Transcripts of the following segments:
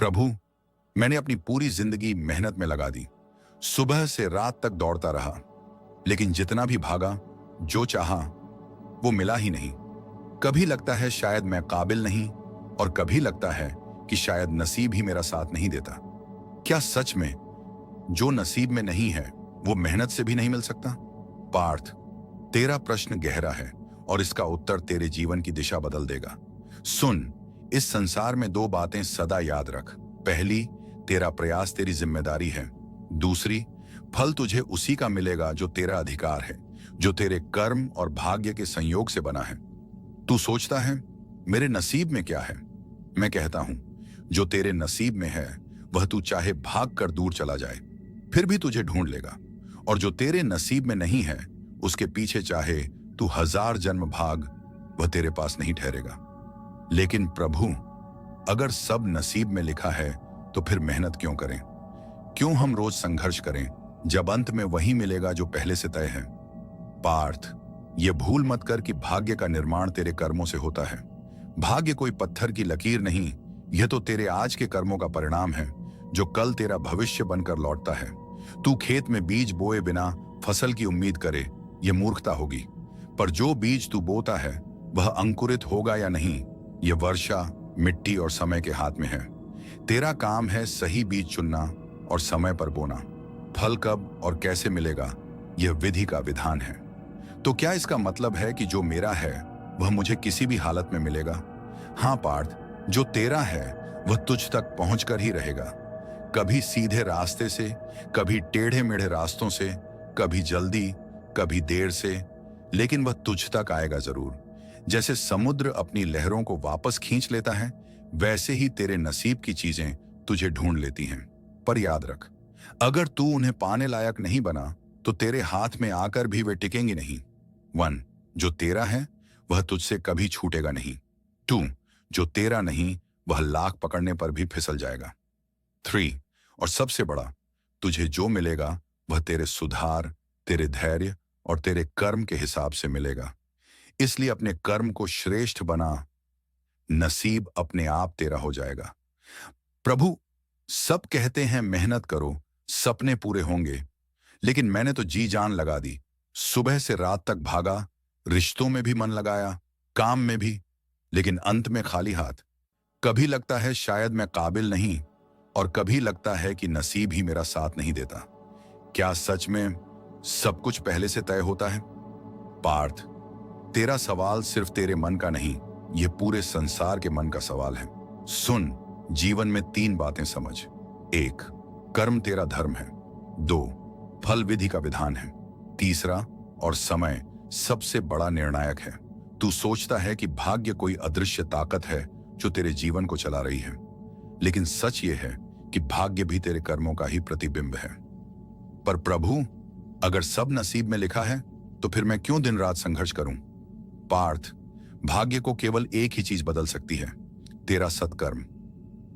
प्रभु, मैंने अपनी पूरी जिंदगी मेहनत में लगा दी। सुबह से रात तक दौड़ता रहा, लेकिन जितना भी भागा, जो चाहा, वो मिला ही नहीं। कभी लगता है शायद मैं काबिल नहीं, और कभी लगता है कि शायद नसीब ही मेरा साथ नहीं देता। क्या सच में जो नसीब में नहीं है, वो मेहनत से भी नहीं मिल सकता? पार्थ, तेरा प्रश्न गहरा है और इसका उत्तर तेरे जीवन की दिशा बदल देगा। सुन, इस संसार में दो बातें सदा याद रख। पहली, तेरा प्रयास तेरी जिम्मेदारी है। दूसरी, फल तुझे उसी का मिलेगा जो तेरा अधिकार है, जो तेरे कर्म और भाग्य के संयोग से बना है। तू सोचता है मेरे नसीब में क्या है? मैं कहता हूं, जो तेरे नसीब में है वह तू चाहे भाग कर दूर चला जाए, फिर भी तुझे ढूंढ लेगा। और जो तेरे नसीब में नहीं है, उसके पीछे चाहे तू 1000 जन्म भाग, वह तेरे पास नहीं ठहरेगा। लेकिन प्रभु, अगर सब नसीब में लिखा है तो फिर मेहनत क्यों करें? क्यों हम रोज संघर्ष करें जब अंत में वही मिलेगा जो पहले से तय है? पार्थ, ये भूल मत कर कि भाग्य का निर्माण तेरे कर्मों से होता है। भाग्य कोई पत्थर की लकीर नहीं, यह तो तेरे आज के कर्मों का परिणाम है, जो कल तेरा भविष्य बनकर लौटता है। तू खेत में बीज बोए बिना फसल की उम्मीद करे, यह मूर्खता होगी। पर जो बीज तू बोता है वह अंकुरित होगा या नहीं, यह वर्षा, मिट्टी और समय के हाथ में है। तेरा काम है सही बीज चुनना और समय पर बोना। फल कब और कैसे मिलेगा, यह विधि का विधान है। तो क्या इसका मतलब है कि जो मेरा है वह मुझे किसी भी हालत में मिलेगा? हाँ पार्थ, जो तेरा है वह तुझ तक पहुंचकर ही रहेगा। कभी सीधे रास्ते से, कभी टेढ़े मेढ़े रास्तों से, कभी जल्दी, कभी देर से, लेकिन वह तुझ तक आएगा जरूर। जैसे समुद्र अपनी लहरों को वापस खींच लेता है, वैसे ही तेरे नसीब की चीजें तुझे ढूंढ लेती हैं। पर याद रख, अगर तू उन्हें पाने लायक नहीं बना तो तेरे हाथ में आकर भी वे टिकेंगी नहीं। 1, जो तेरा है वह तुझसे कभी छूटेगा नहीं। 2, जो तेरा नहीं वह लाख पकड़ने पर भी फिसल जाएगा। 3, और सबसे बड़ा, तुझे जो मिलेगा वह तेरे सुधार, तेरे धैर्य और तेरे कर्म के हिसाब से मिलेगा। इसलिए अपने कर्म को श्रेष्ठ बना, नसीब अपने आप तेरा हो जाएगा। प्रभु, सब कहते हैं मेहनत करो, सपने पूरे होंगे, लेकिन मैंने तो जी जान लगा दी। सुबह से रात तक भागा, रिश्तों में भी मन लगाया, काम में भी, लेकिन अंत में खाली हाथ। कभी लगता है शायद मैं काबिल नहीं, और कभी लगता है कि नसीब ही मेरा साथ नहीं देता। क्या सच में सब कुछ पहले से तय होता है? पार्थ, तेरा सवाल सिर्फ तेरे मन का नहीं, यह पूरे संसार के मन का सवाल है। सुन, जीवन में 3 बातें समझ। 1, कर्म तेरा धर्म है। 2, फल विधि का विधान है। तीसरा, और समय सबसे बड़ा निर्णायक है। तू सोचता है कि भाग्य कोई अदृश्य ताकत है जो तेरे जीवन को चला रही है, लेकिन सच ये है कि भाग्य भी तेरे कर्मों का ही प्रतिबिंब है। पर प्रभु, अगर सब नसीब में लिखा है तो फिर मैं क्यों दिन रात संघर्ष करूं? पार्थ, भाग्य को केवल एक ही चीज बदल सकती है, तेरा सत्कर्म।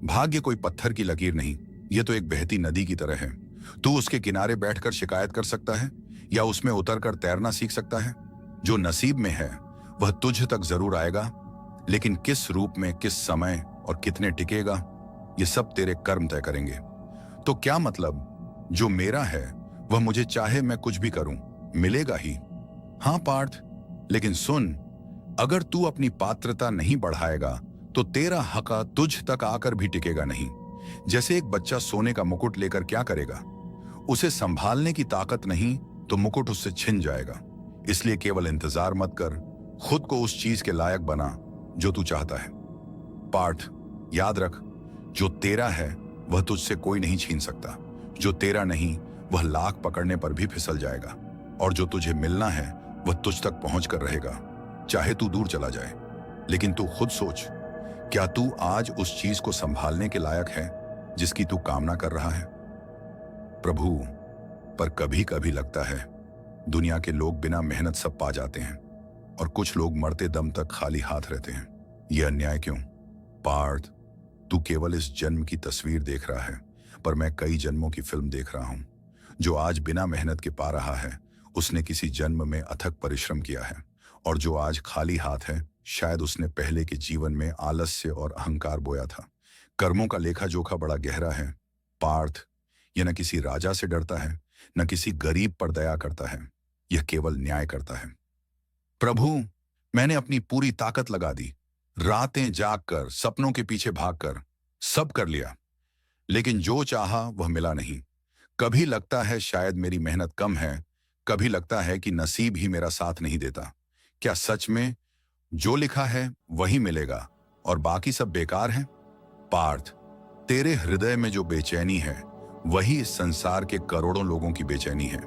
भाग्य कोई पत्थर की लकीर नहीं, यह तो एक बहती नदी की तरह है। तू उसके किनारे बैठकर शिकायत कर सकता है या उसमें उतरकर तैरना सीख सकता है। जो नसीब में है वह तुझ तक जरूर आएगा, लेकिन किस रूप में, किस समय और कितने टिकेगा, ये सब तेरे कर्म तय करेंगे। तो क्या मतलब, जो मेरा है वह मुझे चाहे मैं कुछ भी करूं, मिलेगा ही। हाँ पार्थ, लेकिन सुन, अगर तू अपनी पात्रता नहीं बढ़ाएगा तो तेरा हक तुझ तक आकर भी टिकेगा नहीं। जैसे एक बच्चा सोने का मुकुट लेकर क्या करेगा? उसे संभालने की ताकत नहीं तो मुकुट उससे छिन जाएगा। इसलिए केवल इंतजार मत कर, खुद को उस चीज के लायक बना जो तू चाहता है। पार्थ, याद रख, जो तेरा है वह तुझसे कोई नहीं छीन सकता। जो तेरा नहीं वह लाख पकड़ने पर भी फिसल जाएगा, और जो तुझे मिलना है वह तुझ तक पहुंच कर रहेगा, चाहे तू दूर चला जाए। लेकिन तू खुद सोच, क्या तू आज उस चीज को संभालने के लायक है जिसकी तू कामना कर रहा है? प्रभु, पर कभी कभी लगता है दुनिया के लोग बिना मेहनत सब पा जाते हैं, और कुछ लोग मरते दम तक खाली हाथ रहते हैं। यह अन्याय क्यों? पार्थ, तू केवल इस जन्म की तस्वीर देख रहा है, पर मैं कई जन्मों की फिल्म देख रहा हूं। जो आज बिना मेहनत के पा रहा है, उसने किसी जन्म में अथक परिश्रम किया है, और जो आज खाली हाथ है, शायद उसने पहले के जीवन में आलस्य और अहंकार बोया था। कर्मों का लेखा जोखा बड़ा गहरा है पार्थ। यह न किसी राजा से डरता है, न किसी गरीब पर दया करता है। यह केवल न्याय करता है। प्रभु, मैंने अपनी पूरी ताकत लगा दी, रातें जागकर, सपनों के पीछे भागकर सब कर लिया, लेकिन जो चाहा वह मिला नहीं। कभी लगता है शायद मेरी मेहनत कम है, कभी लगता है कि नसीब ही मेरा साथ नहीं देता। क्या सच में जो लिखा है वही मिलेगा और बाकी सब बेकार है? पार्थ, तेरे हृदय में जो बेचैनी है वही इस संसार के करोड़ों लोगों की बेचैनी है।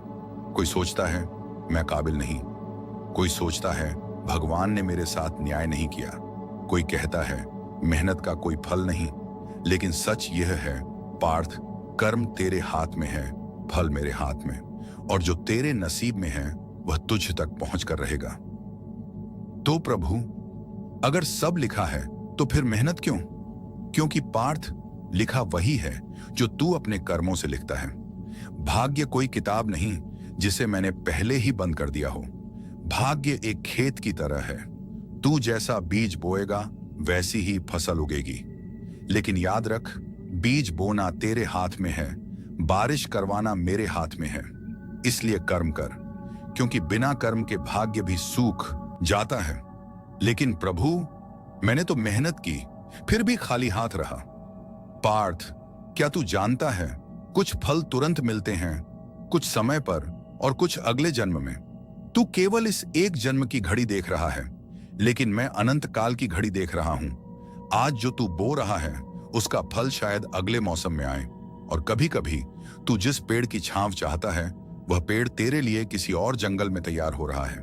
कोई सोचता है मैं काबिल नहीं, कोई सोचता है भगवान ने मेरे साथ न्याय नहीं किया, कोई कहता है मेहनत का कोई फल नहीं। लेकिन सच यह है पार्थ, कर्म तेरे हाथ में है, फल मेरे हाथ में, और जो तेरे नसीब में है वह तुझ तक पहुंच कर रहेगा। तो प्रभु, अगर सब लिखा है तो फिर मेहनत क्यों? क्योंकि पार्थ, लिखा वही है जो तू अपने कर्मों से लिखता है। भाग्य कोई किताब नहीं जिसे मैंने पहले ही बंद कर दिया हो। भाग्य एक खेत की तरह है, तू जैसा बीज बोएगा वैसी ही फसल उगेगी। लेकिन याद रख, बीज बोना तेरे हाथ में है, बारिश करवाना मेरे हाथ में है। इसलिए कर्म कर, क्योंकि बिना कर्म के भाग्य भी सूख जाता है। लेकिन प्रभु, मैंने तो मेहनत की फिर भी खाली हाथ रहा। पार्थ, क्या तू जानता है कुछ फल तुरंत मिलते हैं, कुछ समय पर और कुछ अगले जन्म में। तू केवल इस एक जन्म की घड़ी देख रहा है, लेकिन मैं अनंत काल की घड़ी देख रहा हूं। आज जो तू बो रहा है उसका फल शायद अगले मौसम में आए। और कभी कभी तू जिस पेड़ की छांव चाहता है वह पेड़ तेरे लिए किसी और जंगल में तैयार हो रहा है।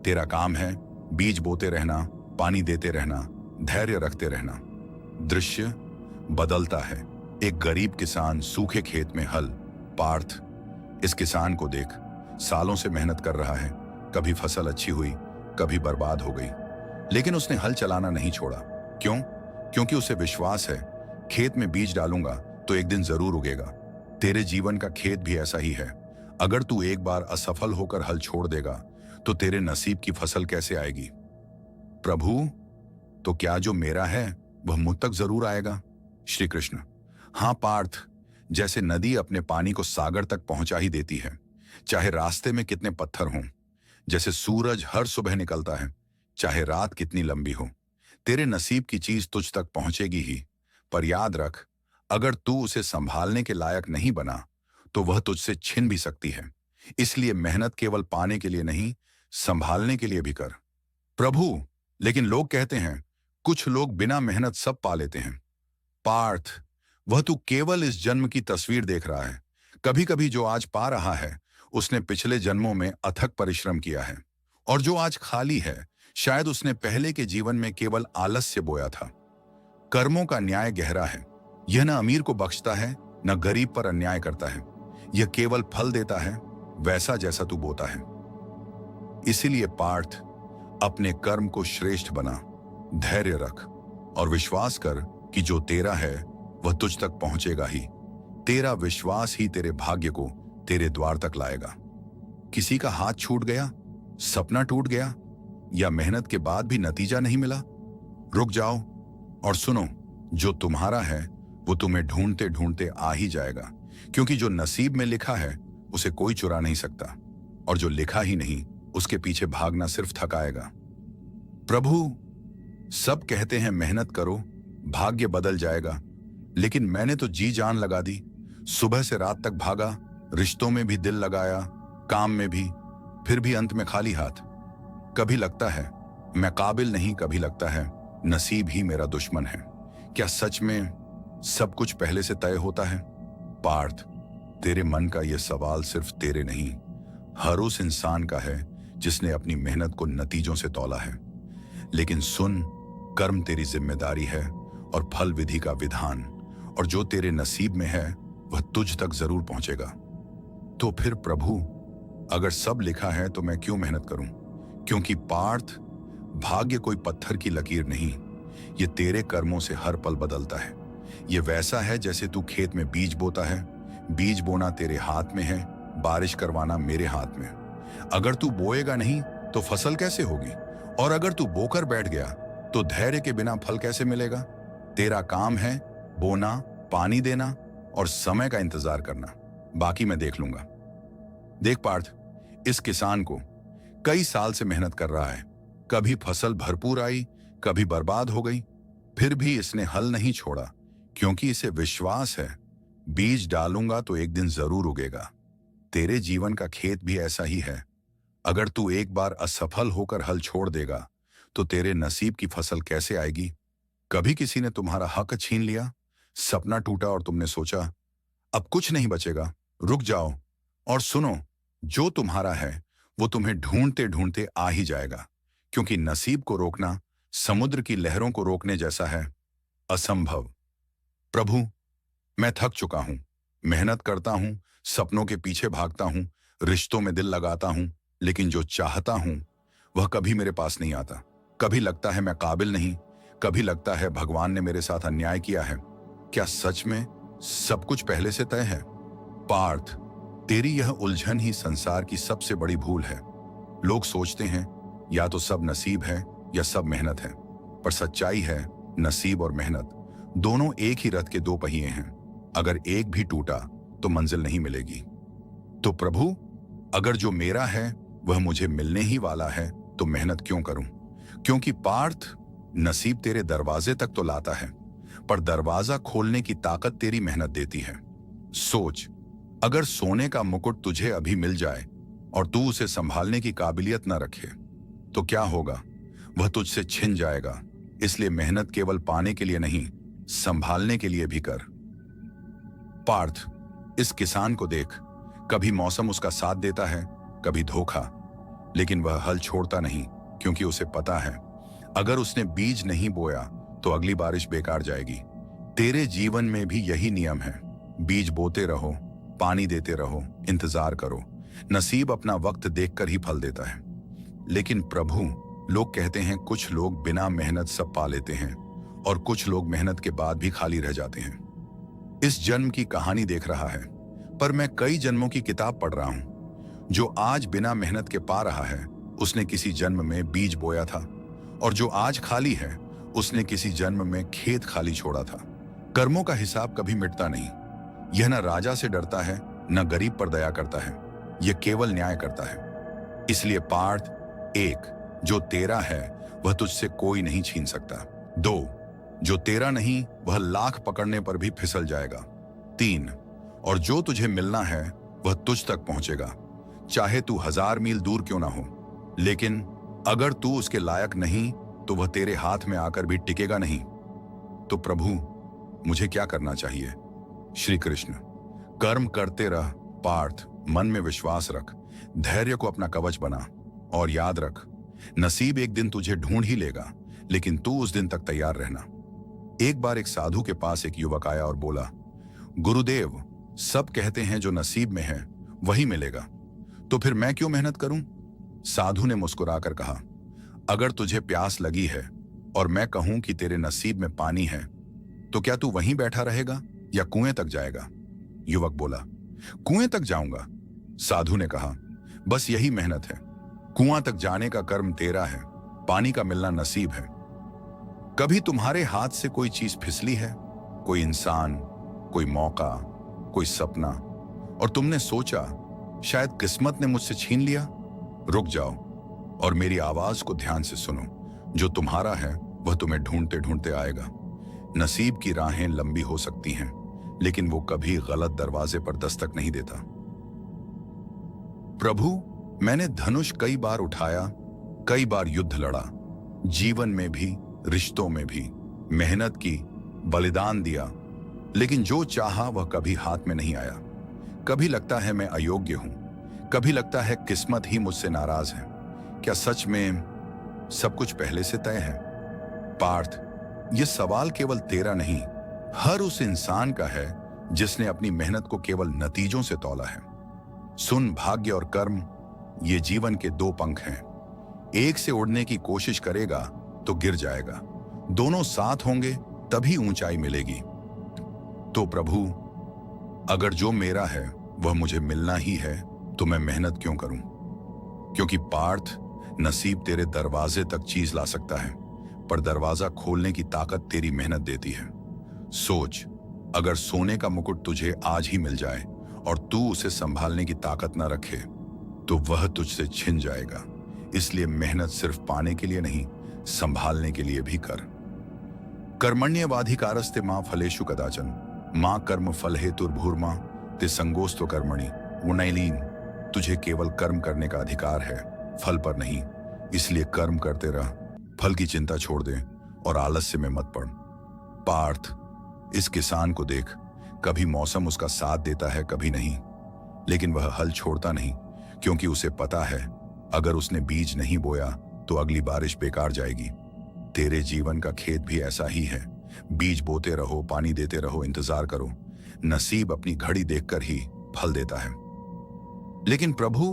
तेरा काम है बीज बोते रहना, पानी देते रहना, धैर्य रखते रहना। दृश्य बदलता है। एक गरीब किसान सूखे खेत में हल। पार्थ, इस किसान को देख, सालों से मेहनत कर रहा है। कभी फसल अच्छी हुई, कभी बर्बाद हो गई, लेकिन उसने हल चलाना नहीं छोड़ा। क्यों? क्योंकि उसे विश्वास है खेत में बीज डालूंगा तो एक दिन जरूर उगेगा। तेरे जीवन का खेत भी ऐसा ही है। अगर तू एक बार असफल होकर हल छोड़ देगा तो तेरे नसीब की फसल कैसे आएगी? प्रभु, तो क्या जो मेरा है वह मुझ तक जरूर आएगा? श्री कृष्ण, हाँ पार्थ, जैसे नदी अपने पानी को सागर तक पहुंचा ही देती है, चाहे रास्ते में कितने पत्थर हों। जैसे सूरज हर सुबह निकलता है, चाहे रात कितनी लंबी हो। तेरे नसीब की चीज तुझ तक पहुंचेगी ही। पर याद रख, अगर तू उसे संभालने के लायक नहीं बना तो वह तुझसे छिन भी सकती है। इसलिए मेहनत केवल पाने के लिए नहीं, संभालने के लिए भी कर। प्रभु, लेकिन लोग कहते हैं कुछ लोग बिना मेहनत सब पा लेते हैं। पार्थ, वह तू केवल इस जन्म की तस्वीर देख रहा है। कभी कभी जो आज पा रहा है उसने पिछले जन्मों में अथक परिश्रम किया है, और जो आज खाली है शायद उसने पहले के जीवन में केवल आलस्य बोया था। कर्मों का न्याय गहरा है। यह न अमीर को बख्शता है, न गरीब पर अन्याय करता है। यह केवल फल देता है वैसा जैसा तू बोता है। इसीलिए पार्थ, अपने कर्म को श्रेष्ठ बना, धैर्य रख और विश्वास कर कि जो तेरा है वह तुझ तक पहुंचेगा ही। तेरा विश्वास ही तेरे भाग्य को तेरे द्वार तक लाएगा। किसी का हाथ छूट गया, सपना टूट गया, या मेहनत के बाद भी नतीजा नहीं मिला? रुक जाओ और सुनो, जो तुम्हारा है वो तुम्हें ढूंढते ढूंढते आ ही जाएगा। क्योंकि जो नसीब में लिखा है उसे कोई चुरा नहीं सकता, और जो लिखा ही नहीं उसके पीछे भागना सिर्फ थकाएगा। प्रभु, सब कहते हैं मेहनत करो, भाग्य बदल जाएगा, लेकिन मैंने तो जी जान लगा दी। सुबह से रात तक भागा, रिश्तों में भी दिल लगाया, काम में भी, फिर भी अंत में खाली हाथ। कभी लगता है मैं काबिल नहीं, कभी लगता है नसीब ही मेरा दुश्मन है। क्या सच में सब कुछ पहले से तय होता है? पार्थ, तेरे मन का यह सवाल सिर्फ तेरे नहीं, हर उस इंसान का है जिसने अपनी मेहनत को नतीजों से तौला है। लेकिन सुन, कर्म तेरी जिम्मेदारी है और फल विधि का विधान, और जो तेरे नसीब में है वह तुझ तक जरूर पहुंचेगा। तो फिर प्रभु, अगर सब लिखा है तो मैं क्यों मेहनत करूं? क्योंकि पार्थ, भाग्य कोई पत्थर की लकीर नहीं, ये तेरे कर्मों से हर पल बदलता है। ये वैसा है जैसे तू खेत में बीज बोता है। बीज बोना तेरे हाथ में है, बारिश करवाना मेरे हाथ में। अगर तू बोएगा नहीं तो फसल कैसे होगी? और अगर तू बोकर बैठ गया तो धैर्य के बिना फल कैसे मिलेगा? तेरा काम है बोना, पानी देना और समय का इंतजार करना। बाकी मैं देख लूंगा। देख पार्थ, इस किसान को कई साल से मेहनत कर रहा है। कभी फसल भरपूर आई, कभी बर्बाद हो गई, फिर भी इसने हल नहीं छोड़ा, क्योंकि इसे विश्वास है बीज डालूंगा तो एक दिन जरूर उगेगा। तेरे जीवन का खेत भी ऐसा ही है। अगर तू एक बार असफल होकर हल छोड़ देगा तो तेरे नसीब की फसल कैसे आएगी? कभी किसी ने तुम्हारा हक छीन लिया, सपना टूटा और तुमने सोचा अब कुछ नहीं बचेगा। रुक जाओ और सुनो, जो तुम्हारा है वो तुम्हें ढूंढते ढूंढते आ ही जाएगा, क्योंकि नसीब को रोकना समुद्र की लहरों को रोकने जैसा है, असंभव। प्रभु, मैं थक चुका हूं। मेहनत करता हूं, सपनों के पीछे भागता हूं, रिश्तों में दिल लगाता हूं, लेकिन जो चाहता हूं वह कभी मेरे पास नहीं आता। कभी लगता है मैं काबिल नहीं, कभी लगता है भगवान ने मेरे साथ अन्याय किया है। क्या सच में सब कुछ पहले से तय है? पार्थ, तेरी यह उलझन ही संसार की सबसे बड़ी भूल है। लोग सोचते हैं या तो सब नसीब है या सब मेहनत है, पर सच्चाई है नसीब और मेहनत दोनों एक ही रथ के दो पहिए हैं। अगर एक भी टूटा तो मंजिल नहीं मिलेगी। तो प्रभु, अगर जो मेरा है वह मुझे मिलने ही वाला है तो मेहनत क्यों करूं? क्योंकि पार्थ, नसीब तेरे दरवाजे तक तो लाता है, पर दरवाजा खोलने की ताकत तेरी मेहनत देती है। सोच, अगर सोने का मुकुट तुझे अभी मिल जाए और तू उसे संभालने की काबिलियत न रखे तो क्या होगा? वह तुझसे छिन जाएगा। इसलिए मेहनत केवल पाने के लिए नहीं, संभालने के लिए भी कर। पार्थ, इस किसान को देख, कभी मौसम उसका साथ देता है, कभी धोखा, लेकिन वह हल छोड़ता नहीं, क्योंकि उसे पता है अगर उसने बीज नहीं बोया तो अगली बारिश बेकार जाएगी। तेरे जीवन में भी यही नियम है। बीज बोते रहो, पानी देते रहो, इंतजार करो। नसीब अपना वक्त देखकर ही फल देता है। लेकिन प्रभु, लोग कहते हैं कुछ लोग बिना मेहनत सब पा लेते हैं और कुछ लोग मेहनत के बाद भी खाली रह जाते हैं। इस जन्म की कहानी देख रहा है, पर मैं कई जन्मों की किताब पढ़ रहा हूं। जो आज बिना मेहनत के पा रहा है उसने किसी जन्म में बीज बोया था, और जो आज खाली है उसने किसी जन्म में खेत खाली छोड़ा था। कर्मों का हिसाब कभी मिटता नहीं। यह न राजा से डरता है, न गरीब पर दया करता है, यह केवल न्याय करता है। इसलिए पार्थ, एक, जो तेरा है वह तुझसे कोई नहीं छीन सकता। दो, जो तेरा नहीं वह लाख पकड़ने पर भी फिसल जाएगा। तीन, और जो तुझे मिलना है वह तुझ तक पहुंचेगा, चाहे तू 1000 मील दूर क्यों ना हो। लेकिन अगर तू उसके लायक नहीं तो वह तेरे हाथ में आकर भी टिकेगा नहीं। तो प्रभु, मुझे क्या करना चाहिए? श्री कृष्ण, कर्म करते रह पार्थ, मन में विश्वास रख, धैर्य को अपना कवच बना, और याद रख नसीब एक दिन तुझे ढूंढ ही लेगा, लेकिन तू उस दिन तक तैयार रहना। एक बार एक साधु के पास एक युवक आया और बोला, गुरुदेव, सब कहते हैं जो नसीब में है वही मिलेगा, तो फिर मैं क्यों मेहनत करूं? साधु ने मुस्कुराकर कहा, अगर तुझे प्यास लगी है और मैं कहूं कि तेरे नसीब में पानी है, तो क्या तू वहीं बैठा रहेगा या कुएं तक जाएगा? युवक बोला, कुएं तक जाऊंगा। साधु ने कहा, बस यही मेहनत है। कुआं तक जाने का कर्म तेरा है, पानी का मिलना नसीब है। कभी तुम्हारे हाथ से कोई चीज फिसली है? कोई इंसान, कोई मौका, कोई सपना, और तुमने सोचा शायद किस्मत ने मुझसे छीन लिया? रुक जाओ और मेरी आवाज को ध्यान से सुनो। जो तुम्हारा है वह तुम्हें ढूंढते ढूंढते आएगा। नसीब की राहें लंबी हो सकती हैं, लेकिन वो कभी गलत दरवाजे पर दस्तक नहीं देता। प्रभु, मैंने धनुष कई बार उठाया, कई बार युद्ध लड़ा, जीवन में भी रिश्तों में भी मेहनत की, बलिदान दिया, लेकिन जो चाहा वह कभी हाथ में नहीं आया। कभी लगता है मैं अयोग्य हूं, कभी लगता है किस्मत ही मुझसे नाराज है। क्या सच में सब कुछ पहले से तय है? पार्थ, यह सवाल केवल तेरा नहीं, हर उस इंसान का है जिसने अपनी मेहनत को केवल नतीजों से तौला है। सुन, भाग्य और कर्म ये जीवन के दो पंख हैं। एक से उड़ने की कोशिश करेगा तो गिर जाएगा, दोनों साथ होंगे तभी ऊंचाई मिलेगी। तो प्रभु, अगर जो मेरा है वह मुझे मिलना ही है तो मैं मेहनत क्यों करूं? क्योंकि पार्थ, नसीब तेरे दरवाजे तक चीज ला सकता है, पर दरवाजा खोलने की ताकत तेरी मेहनत देती है। सोच, अगर सोने का मुकुट तुझे आज ही मिल जाए और तू उसे संभालने की ताकत न रखे तो वह तुझसे छिन जाएगा। इसलिए मेहनत सिर्फ पाने के लिए नहीं, संभालने के लिए भी कर। कर्मण्यवाधिकारस्ते मां फलेषु कदाचन मां कर्म फल हेतुर्भूर्मा ते संगोस्तो कर्मणि उनैलीन। तुझे केवल कर्म करने का अधिकार है, फल पर नहीं। इसलिए कर्म करते रह, फल की चिंता छोड़ दे और आलस्य में मत पड़। पार्थ, इस किसान को देख, कभी मौसम उसका साथ देता है, कभी नहीं, लेकिन वह हल छोड़ता नहीं, क्योंकि उसे पता है अगर उसने बीज नहीं बोया तो अगली बारिश बेकार जाएगी। तेरे जीवन का खेत भी ऐसा ही है। बीज बोते रहो, पानी देते रहो, इंतजार करो। नसीब अपनी घड़ी देखकर ही फल देता है। लेकिन प्रभु,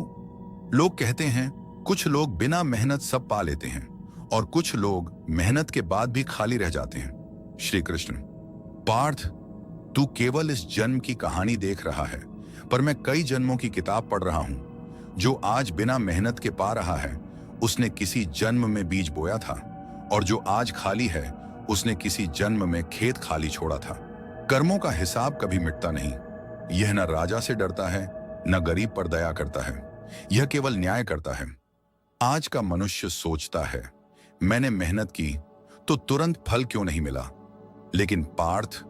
लोग कहते हैं कुछ लोग बिना मेहनत सब पा लेते हैं और कुछ लोग मेहनत के बाद भी खाली रह जाते हैं। श्री कृष्ण, पार्थ, तू केवल इस जन्म की कहानी देख रहा है, पर मैं कई जन्मों की किताब पढ़ रहा हूं। जो आज बिना मेहनत के पा रहा है, उसने किसी जन्म में बीज बोया था, और जो आज खाली है, उसने किसी जन्म में खेत खाली छोड़ा था। कर्मों का हिसाब कभी मिटता नहीं। यह न राजा से डरता है, न गरीब पर दया करता है। यह केवल न्याय करता है। आज का मनुष्य सोचता है, मैंने मेहनत की तो तुरंत फल क्यों नहीं मिला। लेकिन पार्थ,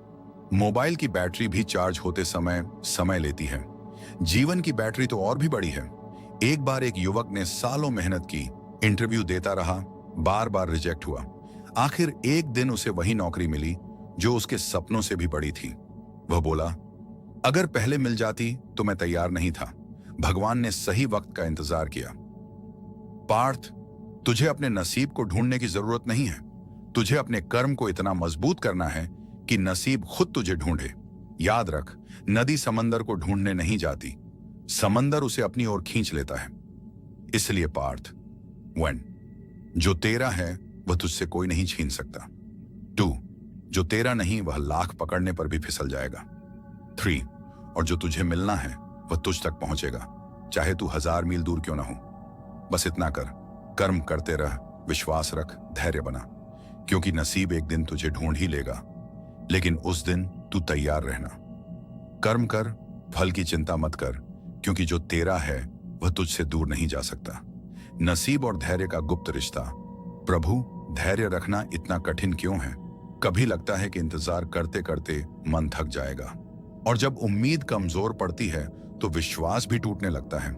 मोबाइल की बैटरी भी चार्ज होते समय लेती है। जीवन की बैटरी तो और भी बड़ी है। एक बार एक युवक ने सालों मेहनत की, इंटरव्यू देता रहा, बार बार रिजेक्ट हुआ। आखिर एक दिन उसे वही नौकरी मिली जो उसके सपनों से भी बड़ी थी। वह बोला, अगर पहले मिल जाती तो मैं तैयार नहीं था। भगवान ने सही वक्त का इंतजार किया। पार्थ, तुझे अपने नसीब को ढूंढने की जरूरत नहीं है। तुझे अपने कर्म को इतना मजबूत करना है कि नसीब खुद तुझे ढूंढे। याद रख, नदी समंदर को ढूंढने नहीं जाती, समंदर उसे अपनी ओर खींच लेता है। इसलिए पार्थ, 1, जो तेरा है वह तुझसे कोई नहीं छीन सकता। 2, जो तेरा नहीं वह लाख पकड़ने पर भी फिसल जाएगा। 3, और जो तुझे मिलना है वह तुझ तक पहुंचेगा, चाहे तू 1000 मील दूर क्यों ना हो। बस इतना कर, कर्म करते रह, विश्वास रख, धैर्य बना, क्योंकि नसीब एक दिन तुझे ढूंढ ही लेगा। लेकिन उस दिन तू तैयार रहना। कर्म कर, फल की चिंता मत कर, क्योंकि जो तेरा है वह तुझसे दूर नहीं जा सकता। नसीब और धैर्य का गुप्त रिश्ता। प्रभु, धैर्य रखना इतना कठिन क्यों है? कभी लगता है कि इंतजार करते करते मन थक जाएगा, और जब उम्मीद कमजोर पड़ती है तो विश्वास भी टूटने लगता है।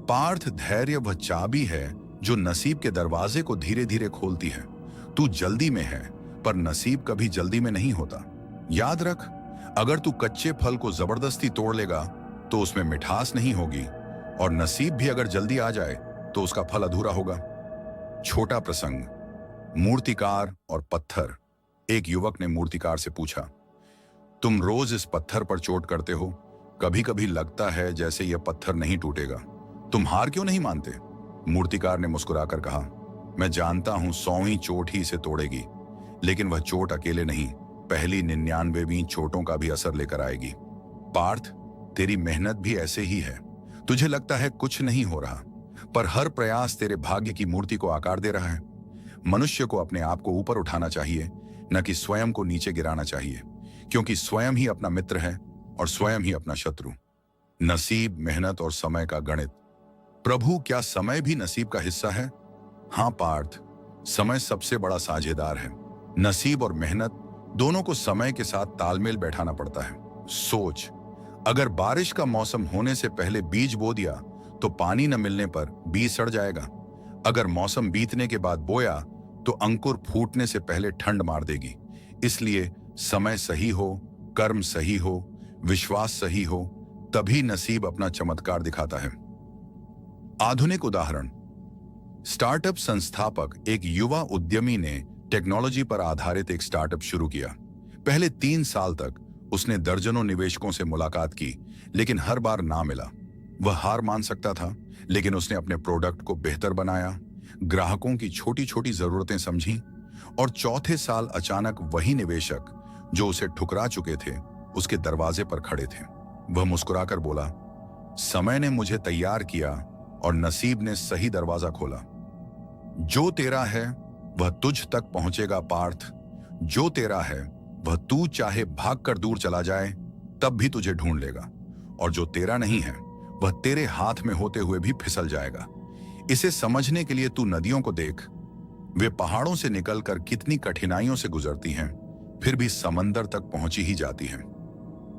पार्थ, धैर्य वह चाबी है जो नसीब के दरवाजे को धीरे धीरे खोलती है। तू जल्दी में है, पर नसीब कभी जल्दी में नहीं होता। याद रख, अगर तू कच्चे फल को जबरदस्ती तोड़ लेगा तो उसमें मिठास नहीं होगी, और नसीब भी अगर जल्दी आ जाए तो उसका फल अधूरा होगा। छोटा प्रसंग, मूर्तिकार और पत्थर। एक युवक ने मूर्तिकार से पूछा, तुम रोज इस पत्थर पर चोट करते हो, कभी कभी लगता है जैसे यह पत्थर नहीं टूटेगा, तुम हार क्यों नहीं मानते? मूर्तिकार ने मुस्कुराकर कहा, मैं जानता हूं 100वीं चोट ही इसे तोड़ेगी, लेकिन वह चोट अकेले नहीं, पहली 99वीं चोटों का भी असर लेकर आएगी। पार्थ, तेरी मेहनत भी ऐसे ही है। तुझे लगता है कुछ नहीं हो रहा, पर हर प्रयास तेरे भाग्य की मूर्ति को आकार दे रहा है। मनुष्य को अपने आप को ऊपर उठाना चाहिए, न कि स्वयं को नीचे गिराना चाहिए, क्योंकि स्वयं ही अपना मित्र है और स्वयं ही अपना शत्रु। नसीब, मेहनत और समय का गणित। प्रभु, क्या समय भी नसीब का हिस्सा है? हाँ पार्थ, समय सबसे बड़ा साझेदार है। नसीब और मेहनत दोनों को समय के साथ तालमेल बैठाना पड़ता है। सोच, अगर बारिश का मौसम होने से पहले बीज बो दिया तो पानी न मिलने पर बीज सड़ जाएगा। अगर मौसम बीतने के बाद बोया तो अंकुर फूटने से पहले ठंड मार देगी। इसलिए समय सही हो, कर्म सही हो, विश्वास सही हो, तभी नसीब अपना चमत्कार दिखाता है। आधुनिक उदाहरण, स्टार्टअप संस्थापक एक युवा उद्यमी ने टेक्नोलॉजी पर आधारित एक स्टार्टअप शुरू किया। पहले 3 साल तक उसने दर्जनों निवेशकों से मुलाकात की, लेकिन हर बार ना मिला। वह हार मान सकता था, लेकिन उसने अपने प्रोडक्ट को बेहतर बनाया, ग्राहकों की छोटी छोटी जरूरतें समझी, और चौथे साल अचानक वही निवेशक जो उसे ठुकरा चुके थे उसके दरवाजे पर खड़े थे। वह मुस्कुराकर बोला, समय ने मुझे तैयार किया और नसीब ने सही दरवाजा खोला। जो तेरा है वह तुझ तक पहुंचेगा पार्थ, जो तेरा है वह तू चाहे भागकर दूर चला जाए तब भी तुझे ढूंढ लेगा, और जो तेरा नहीं है वह तेरे हाथ में होते हुए भी फिसल जाएगा। इसे समझने के लिए तू नदियों को देख, वे पहाड़ों से निकलकर कितनी कठिनाइयों से गुजरती हैं, फिर भी समंदर तक पहुंची ही जाती हैं।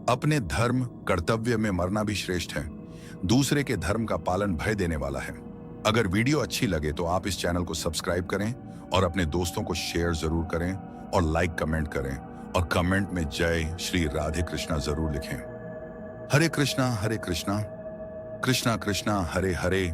अपने धर्म कर्तव्य में मरना भी श्रेष्ठ है। दूसरे के धर्म का पालन भय देने वाला है। अगर वीडियो अच्छी लगे तो आप इस चैनल को सब्सक्राइब करें और अपने दोस्तों को शेयर जरूर करें और लाइक कमेंट करें, और कमेंट में जय श्री राधे कृष्णा जरूर लिखें। हरे कृष्णा कृष्णा कृष्णा हरे हरे,